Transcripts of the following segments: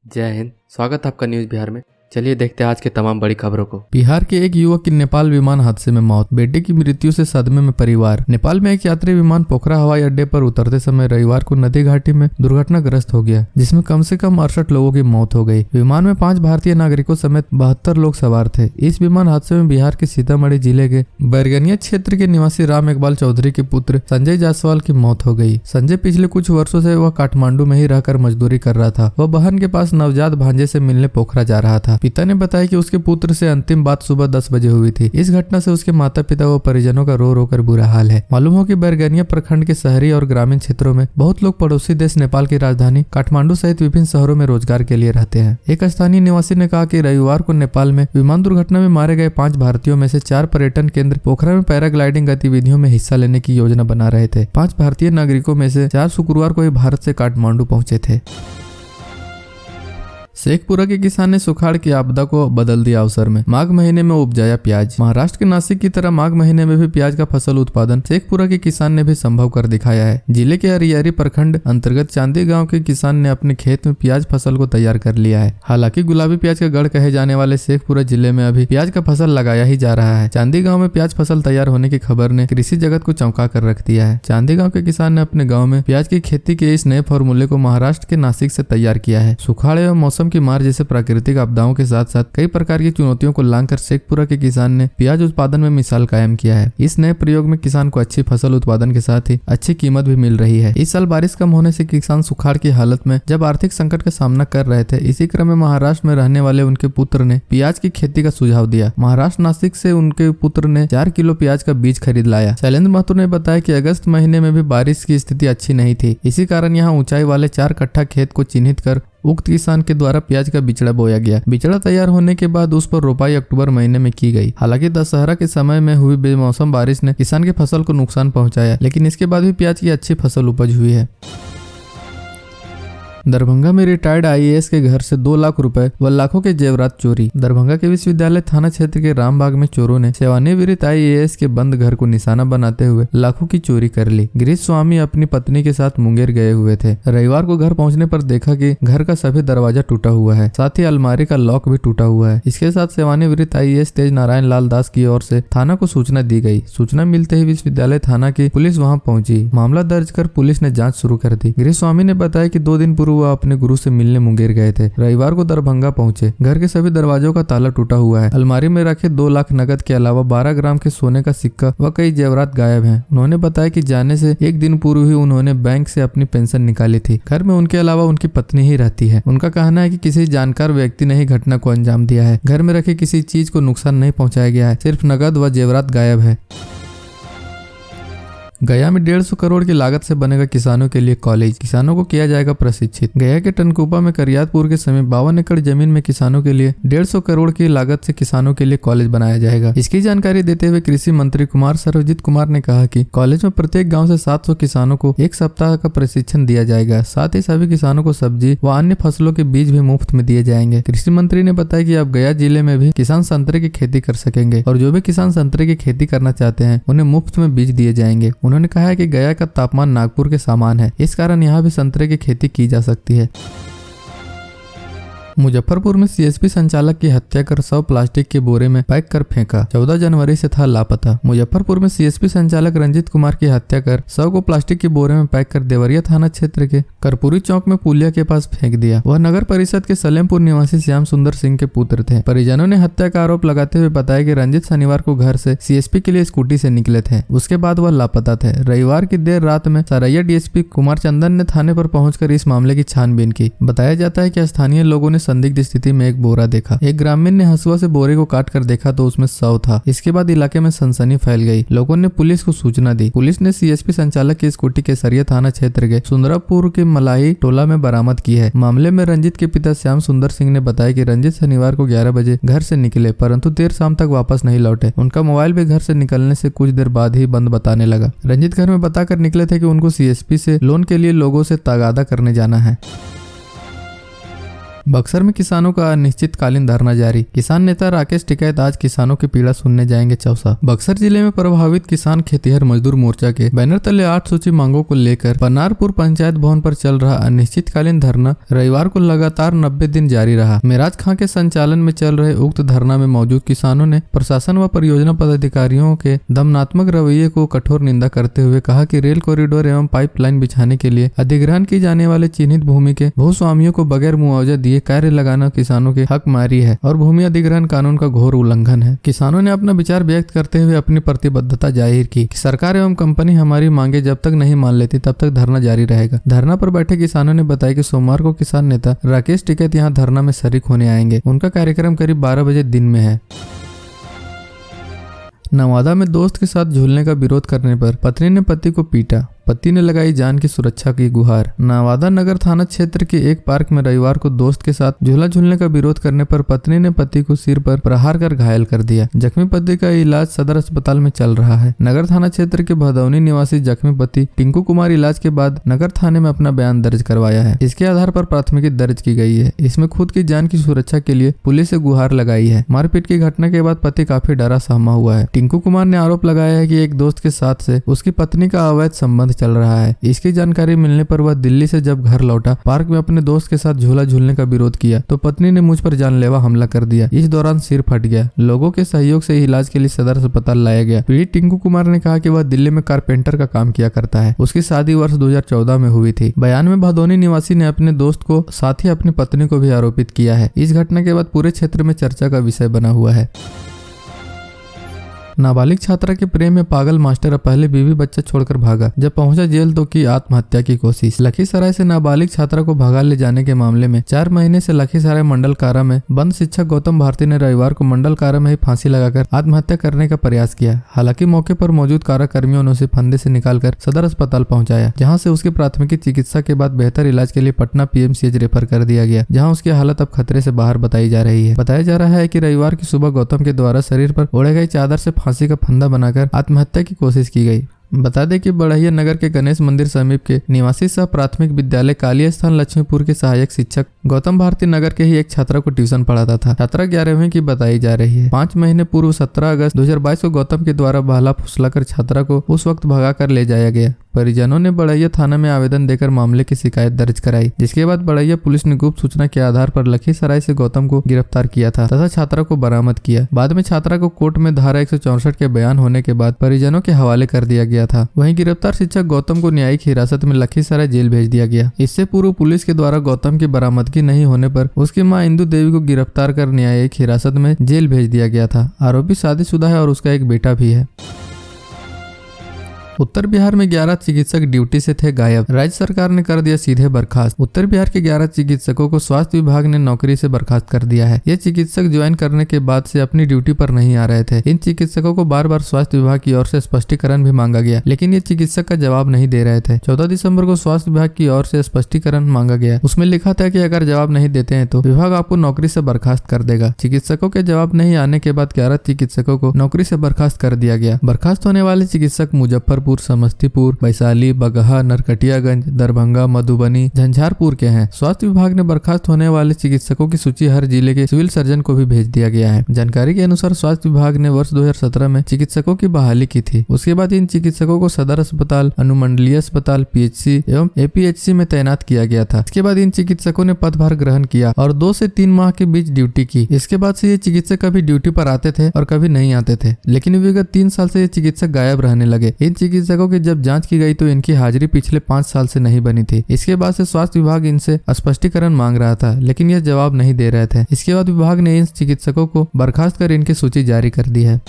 जय हिंद। स्वागत है आपका न्यूज बिहार में। चलिए देखते हैं आज के तमाम बड़ी खबरों को। बिहार के एक युवक की नेपाल विमान हादसे में मौत, बेटे की मृत्यु से सदमे में परिवार। नेपाल में एक यात्री विमान पोखरा हवाई अड्डे पर उतरते समय रविवार को नदी घाटी में दुर्घटनाग्रस्त हो गया, जिसमें कम से कम 68 लोगों की मौत हो गई। विमान में 5 भारतीय नागरिकों समेत 72 लोग सवार थे। इस विमान हादसे में बिहार के सीतामढ़ी जिले के बैरगनिया क्षेत्र के निवासी राम इकबाल चौधरी के पुत्र संजय जायसवाल की मौत हो गई। संजय पिछले कुछ वर्षों से वह काठमांडू में ही रहकर मजदूरी कर रहा था। वह बहन के पास नवजात भांजे से मिलने पोखरा जा रहा था। पिता ने बताया कि उसके पुत्र से अंतिम बात सुबह 10 बजे हुई थी। इस घटना से उसके माता पिता व परिजनों का रो रो कर बुरा हाल है। मालूम हो कि बैरगनिया प्रखंड के शहरी और ग्रामीण क्षेत्रों में बहुत लोग पड़ोसी देश नेपाल की राजधानी काठमांडू सहित विभिन्न शहरों में रोजगार के लिए रहते हैं। एक स्थानीय निवासी ने कहा कि रविवार को नेपाल में विमान दुर्घटना में मारे गए 5 भारतीयों में से 4 पर्यटन केंद्र पोखरा में पैराग्लाइडिंग गतिविधियों में हिस्सा लेने की योजना बना रहे थे। 5 भारतीय नागरिकों में से 4 शुक्रवार को ही भारत से काठमांडू पहुंचे थे। शेखपुरा के किसान ने सुखाड़ की आपदा को बदल दिया अवसर में, माघ महीने में उपजाया प्याज। महाराष्ट्र के नासिक की तरह माघ महीने में भी प्याज का फसल उत्पादन शेखपुरा के किसान ने भी संभव कर दिखाया है। जिले के अरियारी प्रखंड अंतर्गत चांदी गांव के किसान ने अपने खेत में प्याज फसल को तैयार कर लिया है। हालांकि गुलाबी प्याज का गढ़ कहे जाने वाले शेखपुरा जिले में अभी प्याज का फसल लगाया ही जा रहा है। चांदी गाँव में प्याज फसल तैयार होने की खबर ने कृषि जगत को चौंका कर रख दिया है। चांदी गाँव के किसान ने अपने गाँव में प्याज की खेती के इस नए फॉर्मूले को महाराष्ट्र के नासिक से तैयार किया है। सुखाड़ एवं मौसम की मार जैसे प्राकृतिक आपदाओं के साथ साथ कई प्रकार की चुनौतियों को लांघकर शेखपुरा के किसान ने प्याज उत्पादन में मिसाल कायम किया है। इस नए प्रयोग में किसान को अच्छी फसल उत्पादन के साथ ही अच्छी कीमत भी मिल रही है। इस साल बारिश कम होने से किसान सुखाड़ की हालत में जब आर्थिक संकट का सामना कर रहे थे, इसी क्रम में महाराष्ट्र में रहने वाले उनके पुत्र ने प्याज की खेती का सुझाव दिया। महाराष्ट्र नासिक से उनके पुत्र ने 4 किलो प्याज का बीज खरीद लाया। शैलेंद्र महतो ने बताया कि अगस्त महीने में भी बारिश की स्थिति अच्छी नहीं थी। इसी कारण यहाँ ऊंचाई वाले 4 कट्ठा खेत को चिन्हित कर उक्त किसान के द्वारा प्याज का बिचड़ा बोया गया। बिचड़ा तैयार होने के बाद उस पर रोपाई अक्टूबर महीने में की गई। हालांकि दशहरा के समय में हुई बेमौसम बारिश ने किसान के फसल को नुकसान पहुंचाया, लेकिन इसके बाद भी प्याज की अच्छी फसल उपज हुई है। दरभंगा में रिटायर्ड आईएएस के घर से 2 लाख रुपए व लाखों के जेवरात चोरी। दरभंगा के विश्वविद्यालय थाना क्षेत्र के रामबाग में चोरों ने सेवानिवृत्त आईएएस के बंद घर को निशाना बनाते हुए लाखों की चोरी कर ली। गिरीश स्वामी अपनी पत्नी के साथ मुंगेर गए हुए थे। रविवार को घर पहुंचने पर देखा कि घर का सभी दरवाजा टूटा हुआ है, साथ ही अलमारी का लॉक भी टूटा हुआ है। इसके साथ सेवानिवृत्त आईएएस तेज नारायण लाल दास की ओर से थाना को सूचना दी गई। सूचना मिलते ही विश्वविद्यालय थाना की पुलिस वहां पहुंची। मामला दर्ज कर पुलिस ने जाँच शुरू कर दी। गिरीश स्वामी ने बताया कि 2 दिन पूर्व वह अपने गुरु से मिलने मुंगेर गए थे। रविवार को दरभंगा पहुंचे। घर के सभी दरवाजों का ताला टूटा हुआ है। अलमारी में रखे 2 लाख नकद के अलावा 12 ग्राम के सोने का सिक्का व कई जेवरात गायब हैं। उन्होंने बताया कि जाने से 1 दिन पूर्व ही उन्होंने बैंक से अपनी पेंशन निकाली थी। घर में उनके अलावा उनकी पत्नी ही रहती है। उनका कहना है कि किसी जानकार व्यक्ति ने ही घटना को अंजाम दिया है। घर में रखे किसी चीज को नुकसान नहीं पहुंचाया गया है, सिर्फ नकद व जेवरात गायब है। गया में 150 करोड़ की लागत से बनेगा किसानों के लिए कॉलेज, किसानों को किया जाएगा प्रशिक्षित। गया के टनकुपा में करियातपुर के समीप 52 एकड़ जमीन में किसानों के लिए 150 करोड़ की लागत से किसानों के लिए कॉलेज बनाया जाएगा। इसकी जानकारी देते हुए कृषि मंत्री कुमार सर्वजीत कुमार ने कहा कि कॉलेज में प्रत्येक गाँव से 700 किसानों को 1 सप्ताह का प्रशिक्षण दिया जाएगा। साथ ही सभी किसानों को सब्जी व अन्य फसलों के बीज भी मुफ्त में दिए जाएंगे। कृषि मंत्री ने बताया कि अब गया जिले में भी किसान संतरे की खेती कर सकेंगे और जो भी किसान संतरे की खेती करना चाहते हैं उन्हें मुफ्त में बीज दिए जाएंगे। उन्होंने कहा है कि गया का तापमान नागपुर के समान है, इस कारण यहाँ भी संतरे की खेती की जा सकती है। मुजफ्फरपुर में सीएसपी संचालक की हत्या कर 100 प्लास्टिक के बोरे में पैक कर फेंका, 14 जनवरी से था लापता। मुजफ्फरपुर में सीएसपी संचालक रंजीत कुमार की हत्या कर 100 को प्लास्टिक के बोरे में पैक कर देवरिया थाना क्षेत्र के कर्पूरी चौक में पुलिया के पास फेंक दिया। वह नगर परिषद के सलेमपुर निवासी श्याम सुंदर सिंह के पुत्र थे। परिजनों ने हत्या का आरोप लगाते हुए बताया कि रंजीत शनिवार को घर से सीएसपी के लिए स्कूटी से निकले थे, उसके बाद वह लापता थे। रविवार की देर रात में सरैया डीएसपी कुमार चंदन ने थाने पर पहुंचकर इस मामले की छानबीन की। बताया जाता है कि स्थानीय लोगों ने संदिग्ध स्थिति में एक बोरा देखा। एक ग्रामीण ने हंसुआ से बोरे को काट कर देखा तो उसमें 100 था। इसके बाद इलाके में सनसनी फैल गई। लोगों ने पुलिस को सूचना दी। पुलिस ने सीएसपी संचालक की स्कूटी केसरिया थाना क्षेत्र के सुंदरापुर के मलाई टोला में बरामद की है। मामले में रंजीत के पिता श्याम सुंदर सिंह ने बताया कि रंजीत शनिवार को 11 बजे घर से निकले, परंतु देर शाम तक वापस नहीं लौटे। उनका मोबाइल भी घर से निकलने से कुछ देर बाद ही बंद बताने लगा। रंजीत घर में बताकर निकले थे कि उनको सीएसपी से लोन के लिए लोगों से तगादा करने जाना है। बक्सर में किसानों का अनिश्चितकालीन धरना जारी। किसान नेता राकेश टिकैत आज किसानों की पीड़ा सुनने जाएंगे चौसा। बक्सर जिले में प्रभावित किसान खेतिहर मजदूर मोर्चा के बैनर तले 8 सूची मांगों को लेकर पन्नारपुर पंचायत भवन पर चल रहा अनिश्चितकालीन धरना रविवार को लगातार 90 दिन जारी रहा। मेराज खां के संचालन में चल रहे उक्त धरना में मौजूद किसानों ने प्रशासन व परियोजना पदाधिकारियों के दमनात्मक रवैये को कठोर निंदा करते हुए कहा कि रेल कॉरिडोर एवं पाइपलाइन बिछाने के लिए अधिग्रहण की जाने वाले चिन्हित भूमि के भूस्वामियों को बगैर मुआवजा दिए कार्य लगाना किसानों के हक मारी है और भूमि अधिग्रहण कानून का घोर उल्लंघन है। किसानों ने अपना विचार व्यक्त करते हुए अपनी प्रतिबद्धता जाहिर की कि सरकार एवं कंपनी हमारी मांगे जब तक नहीं मान लेती तब तक धरना जारी रहेगा। धरना पर बैठे किसानों ने बताया कि सोमवार को किसान नेता राकेश टिकैत यहां धरना में शरीक होने आएंगे। उनका कार्यक्रम करीब 12 बजे दिन में है। नवादा में दोस्त के साथ झूलने का विरोध करने पर पत्नी ने पति को पीटा। पति ने लगाई जान की सुरक्षा की गुहार। नवादा नगर थाना क्षेत्र के एक पार्क में रविवार को दोस्त के साथ झूला झूलने का विरोध करने पर पत्नी ने पति को सिर पर प्रहार कर घायल कर दिया। जख्मी पति का इलाज सदर अस्पताल में चल रहा है। नगर थाना क्षेत्र के भदौनी निवासी जख्मी पति टिंकू कुमार इलाज के बाद नगर थाने में अपना बयान दर्ज करवाया है। इसके आधार पर प्राथमिकी दर्ज की गई है। इसमें खुद की जान की सुरक्षा के लिए पुलिस से गुहार लगाई है। मारपीट की घटना के बाद पति काफी डरा सहमा हुआ है। टिंकू कुमार ने आरोप लगाया है कि एक दोस्त के साथ से उसकी पत्नी का अवैध संबंध चल रहा है। इसकी जानकारी मिलने पर वह दिल्ली से जब घर लौटा, पार्क में अपने दोस्त के साथ झूला झूलने का विरोध किया तो पत्नी ने मुझ पर जानलेवा हमला कर दिया। इस दौरान सिर फट गया। लोगों के सहयोग से इलाज के लिए सदर अस्पताल लाया गया। पीड़ित टिंकू कुमार ने कहा कि वह दिल्ली में कारपेंटर का काम किया करता है। उसकी शादी वर्ष 2014 में हुई थी। बयान में भदौनी निवासी ने अपने दोस्त को साथ ही अपनी पत्नी को भी आरोपित किया है। इस घटना के बाद पूरे क्षेत्र में चर्चा का विषय बना हुआ है। नाबालिग छात्रा के प्रेम में पागल मास्टर अब पहले बीवी बच्चा छोड़कर भागा। जब पहुंचा जेल तो की आत्महत्या की कोशिश। लखीसराय से नाबालिग छात्रा को भगा ले जाने के मामले में 4 महीने से लखीसराय मंडल कारा में बंद शिक्षक गौतम भारती ने रविवार को मंडल कारा में ही फांसी लगाकर आत्महत्या करने का प्रयास किया। हालांकि मौके पर मौजूद कारा कर्मियों ने उसे फंदे से निकालकर सदर अस्पताल पहुंचाया, जहां से उसकी प्राथमिक चिकित्सा के बाद बेहतर इलाज के लिए पटना PMCH रेफर कर दिया गया, जहाँ उसकी हालत अब खतरे से बाहर बताई जा रही है। बताया जा रहा है कि रविवार की सुबह गौतम के द्वारा शरीर पर ओढ़े गई चादर से फांसी का फंदा बनाकर आत्महत्या की कोशिश की गई। बता दें कि बढ़ैया नगर के गणेश मंदिर समीप के निवासी सह प्राथमिक विद्यालय काली स्थान लक्ष्मीपुर के सहायक शिक्षक गौतम भारती नगर के ही एक छात्रा को ट्यूशन पढ़ाता था। छात्रा 11वीं की बताई जा रही है। 5 महीने पूर्व 17 अगस्त 2022 को गौतम के द्वारा बहला फुसलाकर छात्रा को उस वक्त भगा कर ले जाया गया। परिजनों ने बढ़ैया थाना में आवेदन देकर मामले की शिकायत दर्ज कराई, जिसके बाद बढ़ैया पुलिस ने गुप्त सूचना के आधार पर लखीसराय से गौतम को गिरफ्तार किया था तथा छात्रा को बरामद किया। बाद में छात्रा को कोर्ट में धारा 164 के बयान होने के बाद परिजनों के हवाले कर दिया गया था। वहीं गिरफ्तार शिक्षक गौतम को न्यायिक हिरासत में लखीसराय जेल भेज दिया गया। इससे पूर्व पुलिस के द्वारा गौतम की बरामदगी नहीं होने पर उसकी मां इंदु देवी को गिरफ्तार कर न्यायिक हिरासत में जेल भेज दिया गया था। आरोपी शादीशुदा है और उसका एक बेटा भी है। उत्तर बिहार में 11 चिकित्सक ड्यूटी से थे गायब। राज्य सरकार ने कर दिया सीधे बर्खास्त। उत्तर बिहार के 11 चिकित्सकों को स्वास्थ्य विभाग ने नौकरी से बर्खास्त कर दिया है। ये चिकित्सक ज्वाइन करने के बाद से अपनी ड्यूटी पर नहीं आ रहे थे। इन चिकित्सकों को बार बार स्वास्थ्य विभाग की ओर से स्पष्टीकरण भी मांगा गया, लेकिन ये चिकित्सक का जवाब नहीं दे रहे थे। 14 दिसंबर को स्वास्थ्य विभाग की ओर से स्पष्टीकरण मांगा गया। उसमें लिखा था कि अगर जवाब नहीं देते हैं तो विभाग आपको नौकरी से बर्खास्त कर देगा। चिकित्सकों के जवाब नहीं आने के बाद 11 चिकित्सकों को नौकरी से बर्खास्त कर दिया गया। बर्खास्त होने वाले चिकित्सक मुजफ्फरपुर, समस्तीपुर, वैशाली, बगहा, नरकटियागंज, दरभंगा, मधुबनी, झंझारपुर के हैं। स्वास्थ्य विभाग ने बर्खास्त होने वाले चिकित्सकों की सूची हर जिले के सिविल सर्जन को भी भेज दिया गया है। जानकारी के अनुसार स्वास्थ्य विभाग ने वर्ष 2017 में चिकित्सकों की बहाली की थी। उसके बाद इन चिकित्सकों को सदर अस्पताल, अनुमंडलीय अस्पताल, PHC एवं APHC में तैनात किया गया था। इसके बाद इन चिकित्सकों ने पदभार ग्रहण किया और 2 से 3 माह के बीच ड्यूटी की। इसके बाद से ये चिकित्सक कभी ड्यूटी पर आते थे और कभी नहीं आते थे, लेकिन विगत 3 साल से ये चिकित्सक गायब रहने लगे। इन चिकित्सकों की जब जांच की गई तो इनकी हाजिरी पिछले 5 साल से नहीं बनी थी। इसके बाद से स्वास्थ्य विभाग इनसे स्पष्टीकरण मांग रहा था, लेकिन यह जवाब नहीं दे रहे थे। इसके बाद विभाग ने इन चिकित्सकों को बर्खास्त कर इनकी सूची जारी कर दी है।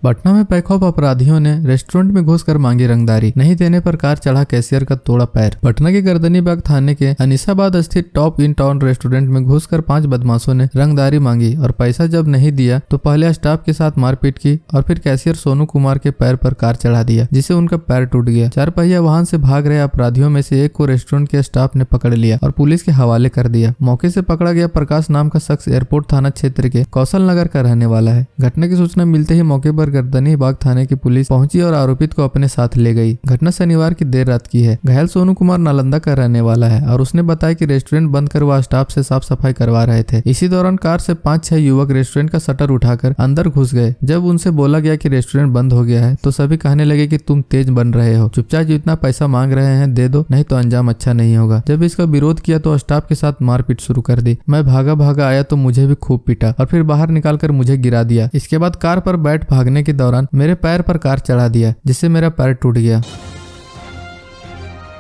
पटना में पैखौफ अपराधियों ने रेस्टोरेंट में घुसकर मांगी रंगदारी। नहीं देने पर कार चढ़ा कैशियर का तोड़ा पैर। पटना के गर्दनीबाग थाने के अनीसाबाद स्थित टॉप इन टाउन रेस्टोरेंट में घुसकर 5 बदमाशों ने रंगदारी मांगी और पैसा जब नहीं दिया तो पहले स्टाफ के साथ मारपीट की और फिर कैशियर सोनू कुमार के पैर पर कार चढ़ा दिया, जिससे उनका पैर टूट गया। 4 पहिया वाहन से भाग रहे अपराधियों में से एक को रेस्टोरेंट के स्टाफ ने पकड़ लिया और पुलिस के हवाले कर दिया। मौके से पकड़ा गया प्रकाश नाम का शख्स एयरपोर्ट थाना क्षेत्र के कौशल नगर का रहने वाला है। घटना की सूचना मिलते ही मौके पर गर्दनी बाग थाने की पुलिस पहुंची और आरोपित को अपने साथ ले गई। घटना शनिवार की देर रात की है। घायल सोनू कुमार नालंदा का रहने वाला है और उसने बताया कि रेस्टोरेंट बंद कर वह स्टाफ से साफ सफाई करवा रहे थे। इसी दौरान कार से 5-6 युवक रेस्टोरेंट का शटर उठाकर अंदर घुस गए। जब उनसे बोला गया कि रेस्टोरेंट बंद हो गया है तो सभी कहने लगे कि तुम तेज बन रहे हो, चुपचाप जितना पैसा मांग रहे हैं दे दो, नहीं तो अंजाम अच्छा नहीं होगा। जब इसका विरोध किया तो स्टाफ के साथ मारपीट शुरू कर दी। मैं भागा आया तो मुझे भी खूब पीटा और फिर बाहर निकालकर मुझे गिरा दिया। इसके बाद कार पर बैठ भागने के दौरान मेरे पैर पर कार चढ़ा दिया, जिससे मेरा पैर टूट गया।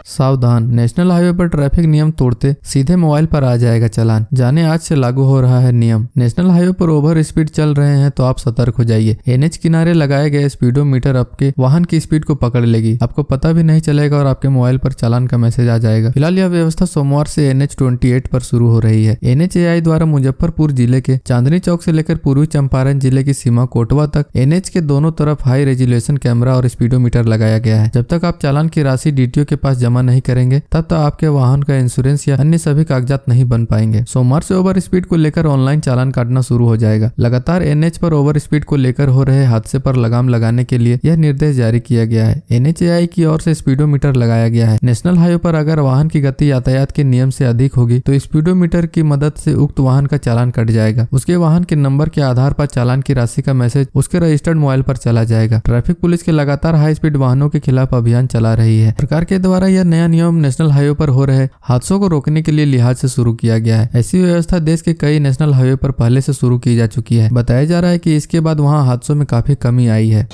सावधान, नेशनल हाईवे पर ट्रैफिक नियम तोड़ते सीधे मोबाइल पर आ जाएगा चालान। जाने आज से लागू हो रहा है नियम। नेशनल हाईवे पर ओवर स्पीड चल रहे हैं तो आप सतर्क हो जाइए। एनएच किनारे लगाए गए स्पीडोमीटर आपके वाहन की स्पीड को पकड़ लेगी, आपको पता भी नहीं चलेगा और आपके मोबाइल पर चालान का मैसेज आ जाएगा। फिलहाल यह व्यवस्था सोमवार से NH 28 पर शुरू हो रही है। NHAI द्वारा मुजफ्फरपुर जिले के चांदनी चौक से लेकर पूर्वी चंपारण जिले की सीमा कोटवा तक NH के दोनों तरफ हाई रेजोल्यूशन कैमरा और स्पीडोमीटर लगाया गया है। जब तक आप चालान की राशि DTO के पास जमा नहीं करेंगे तब तक आपके वाहन का इंश्योरेंस या अन्य सभी कागजात नहीं बन पाएंगे। सोमवार से ओवर स्पीड को लेकर ऑनलाइन चालान काटना शुरू हो जाएगा। लगातार NH पर ओवर स्पीड को लेकर हो रहे हादसे पर लगाम लगाने के लिए यह निर्देश जारी किया गया है। NHAI की ओर से स्पीडोमीटर लगाया गया है। नेशनल हाईवे पर अगर वाहन की गति यातायात के नियम से अधिक होगी तो स्पीडोमीटर की मदद से उक्त वाहन का चालान कट जाएगा। उसके वाहन के नंबर के आधार पर चालान की राशि का मैसेज उसके रजिस्टर्ड मोबाइल पर चला जाएगा। ट्रैफिक पुलिस के लगातार हाई स्पीड वाहनों के खिलाफ अभियान चला रही है। सरकार के द्वारा यह नया नियम नेशनल हाईवे पर हो रहे हादसों को रोकने के लिए लिहाज से शुरू किया गया है। ऐसी व्यवस्था देश के कई नेशनल हाईवे पर पहले से शुरू की जा चुकी है। बताया जा रहा है कि इसके बाद वहां हादसों में काफी कमी आई है।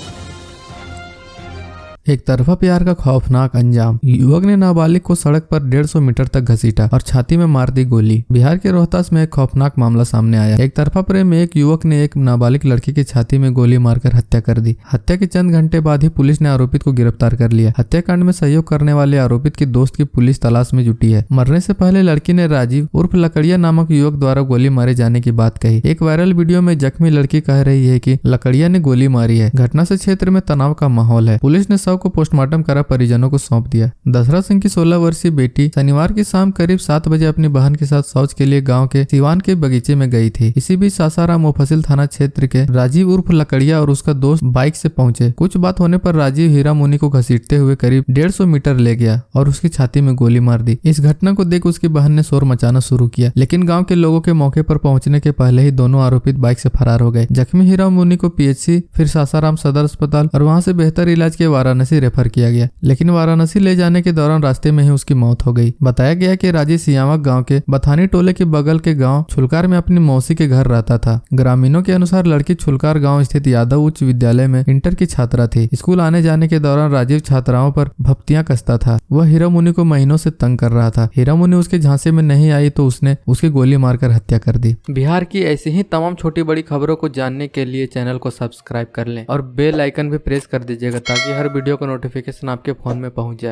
एक तरफा प्यार का खौफनाक अंजाम। युवक ने नाबालिग को सड़क पर 150 मीटर तक घसीटा और छाती में मार दी गोली। बिहार के रोहतास में एक खौफनाक मामला सामने आया। एक तरफा प्रेम में एक युवक ने एक नाबालिग लड़की की छाती में गोली मारकर हत्या कर दी। हत्या के चंद घंटे बाद ही पुलिस ने आरोपित को गिरफ्तार कर लिया। हत्याकांड में सहयोग करने वाले आरोपित की दोस्त की पुलिस तलाश में जुटी है। मरने से पहले लड़की ने राजीव उर्फ लकड़िया नामक युवक द्वारा गोली मारे जाने की बात कही। एक वायरल वीडियो में जख्मी लड़की कह रही है कि लकड़िया ने गोली मारी है। घटना से क्षेत्र में तनाव का माहौल है। पुलिस ने शव को पोस्टमार्टम करा परिजनों को सौंप दिया। दशरथ सिंह की 16 वर्षीय बेटी शनिवार की शाम करीब 7 बजे अपनी बहन के साथ शौच के लिए गांव के सिवान के बगीचे में गई थी। इसी बीच सासाराम मुफस्सिल थाना क्षेत्र के राजीव उर्फ लकड़िया और उसका दोस्त बाइक से पहुंचे। कुछ बात होने पर राजीव हीरा मुनि को घसीटते हुए करीब 150 मीटर ले गया और उसकी छाती में गोली मार दी। इस घटना को देख उसकी बहन ने शोर मचाना शुरू किया, लेकिन गाँव के लोगों के मौके पर पहुंचने के पहले ही दोनों आरोपित बाइक से फरार हो गए। जख्मी हीरा मुनि को PHC फिर सासाराम सदर अस्पताल और वहां से बेहतर इलाज के वाराणसी रेफर किया गया, लेकिन वाराणसी ले जाने के दौरान रास्ते में ही उसकी मौत हो गई। बताया गया कि राजीव सियावक गांव के बथानी टोले के बगल के गांव छुलकार में अपनी मौसी के घर रहता था। ग्रामीणों के अनुसार लड़की छुलकार गांव स्थित यादव उच्च विद्यालय में इंटर की छात्रा थी। स्कूल आने जाने के दौरान राजीव छात्राओं पर भप्तियां कसता था। वह हीरा मुनि को महीनों से तंग कर रहा था। हीरा मुनि उसके झांसे में नहीं आई तो उसने उसकी गोली मारकर हत्या कर दी। बिहार की ऐसी ही तमाम छोटी बड़ी खबरों को जानने के लिए चैनल को सब्सक्राइब कर लें और बेल आइकन भी प्रेस कर दीजिएगा ताकि हर वीडियो का नोटिफिकेशन आपके फोन में पहुंच जाए।